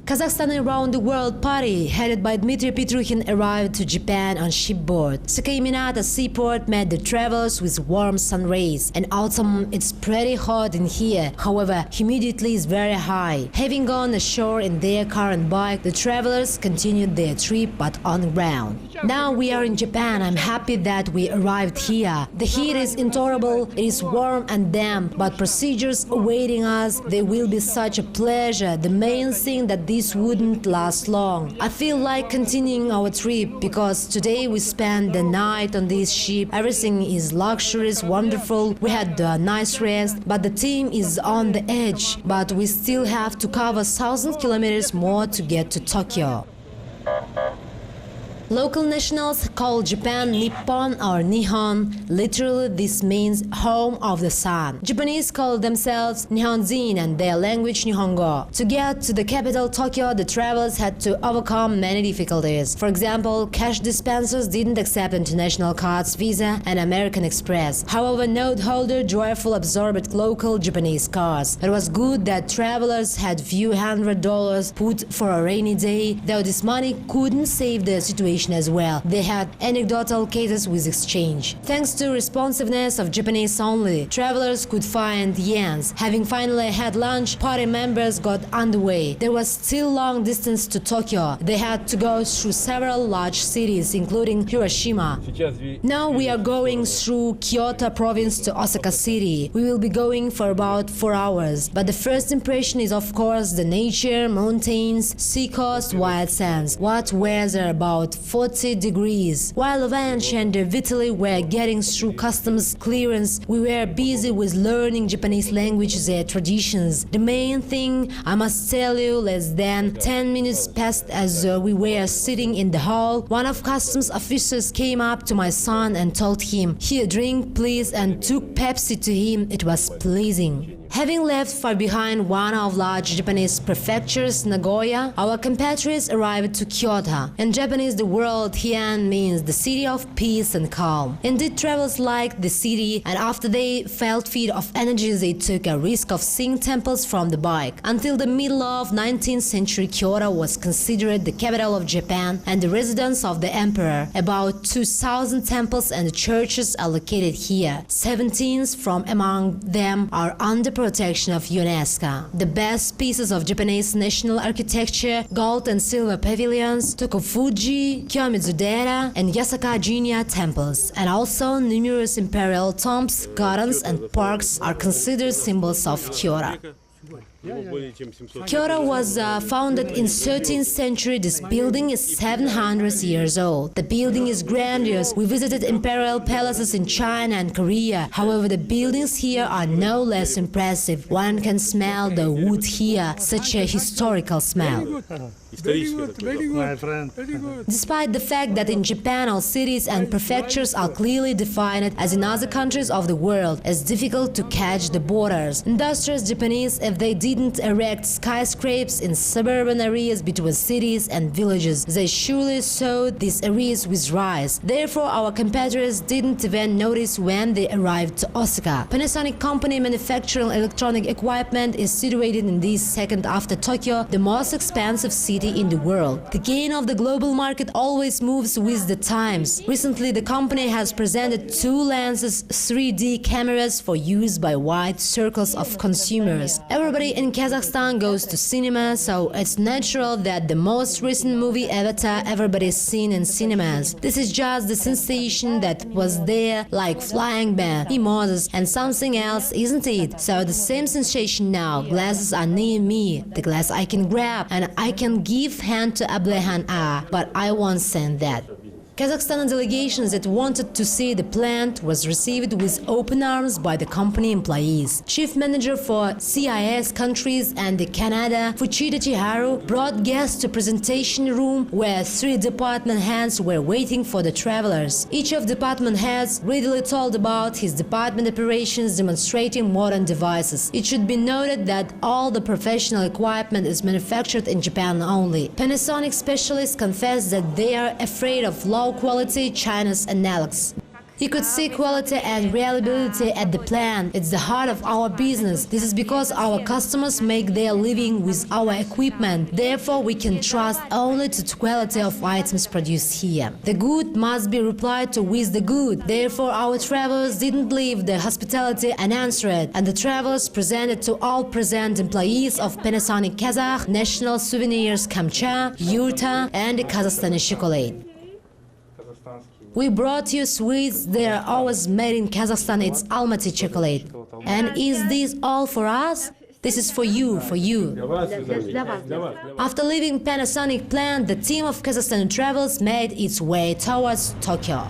Kazakhstan Around the World Party, headed by Dmitry Petruchin, arrived to Japan on shipboard. Sakaiminata seaport met the travelers with warm sun rays. In autumn, it's pretty hot in here, however, humidity is very high. Having gone ashore in their car and bike, the travelers continued their trip but on the ground. Now we are in Japan. I'm happy that we arrived here. The heat is intolerable, it is warm and damp, but procedures awaiting us, they will be such a pleasure. The main thing that this wouldn't last long. I feel like continuing our trip because today we spent the night on this ship. Everything is luxurious, wonderful. We had a nice rest, but the team is on the edge. But we still have to cover 1,000 kilometers more to get to Tokyo. Local nationals call Japan Nippon or Nihon. Literally, this means home of the sun. Japanese call themselves Nihonjin and their language Nihongo. To get to the capital Tokyo, the travelers had to overcome many difficulties. For example, cash dispensers didn't accept international cards, Visa and American Express. However, note holder joyful absorbed local Japanese cards. It was good that travelers had few $100 put for a rainy day, though this money couldn't save the situation as well. They had anecdotal cases with exchange. Thanks to responsiveness of Japanese only, travelers could find yens. Having finally had lunch, party members got underway. There was still long distance to Tokyo. They had to go through several large cities, including Hiroshima. Now we are going through Kyoto province to Osaka city. We will be going for about 4 hours. But the first impression is of course the nature, mountains, seacoast, wild sands. What weather, about 40 degrees. While Vanch and Vitaly were getting through customs clearance, we were busy with learning Japanese language, their traditions. The main thing, I must tell you, less than 10 minutes passed as we were sitting in the hall. One of customs officers came up to my son and told him, "Here, drink, please," and took Pepsi to him. It was pleasing. Having left far behind one of large Japanese prefectures, Nagoya, our compatriots arrived to Kyoto. In Japanese, the word Heian means the city of peace and calm. Indeed, travelers liked the city, and after they felt fit of energy, they took a risk of seeing temples from the bike. Until the middle of 19th century, Kyoto was considered the capital of Japan and the residence of the emperor. About 2,000 temples and churches are located here. 17 from among them are under protection of UNESCO. The best pieces of Japanese national architecture, gold and silver pavilions, Tokofuji, Kyomizu-dera, and Yasaka-jinya temples, and also numerous imperial tombs, gardens, and parks are considered symbols of Kyoto. Kyoto was founded in 13th century. This building is 700 years old. The building is grandiose. We visited imperial palaces in China and Korea. However, the buildings here are no less impressive. One can smell the wood here, such a historical smell. Very good, my friend. Despite the fact that in Japan all cities and prefectures are clearly defined, as in other countries of the world, it's difficult to catch the borders. Industrious Japanese, if they didn't erect skyscrapers in suburban areas between cities and villages, they surely sowed these areas with rice. Therefore, our competitors didn't even notice when they arrived to Osaka. Panasonic company manufacturing electronic equipment is situated in this second after Tokyo, the most expensive city in the world. The gain of the global market always moves with the times. Recently, the company has presented 2 lenses 3D cameras for use by wide circles of consumers. Everybody in Kazakhstan goes to cinema, so it's natural that the most recent movie Avatar everybody's seen in cinemas. This is just the sensation that was there, like flying bear, mimosas and something else, isn't it? So the same sensation now. Glasses are near me, the glass I can grab, and I can give hand to Ablehan A, but I won't send that. Kazakhstan delegations that wanted to see the plant was received with open arms by the company employees. Chief manager for CIS countries and Canada, Fuchida Chiharu, brought guests to presentation room where 3 department heads were waiting for the travelers. Each of department heads readily told about his department operations, demonstrating modern devices. It should be noted that all the professional equipment is manufactured in Japan only. Panasonic specialists confess that they are afraid of low quality China's analogs. You could see quality and reliability at the plant. It's the heart of our business. This is because our customers make their living with our equipment. Therefore, we can trust only to the quality of items produced here. The good must be replied to with the good. Therefore, our travelers didn't leave their hospitality unanswered, and the travelers presented to all present employees of Panasonic Kazakh, National Souvenirs Kamcha, Yurta, and Kazakhstani chocolate. We brought you sweets. They are always made in Kazakhstan. It's Almaty chocolate. And is this all for us? This is for you, for you. After leaving Panasonic plant, the team of Kazakhstan Travels made its way towards Tokyo.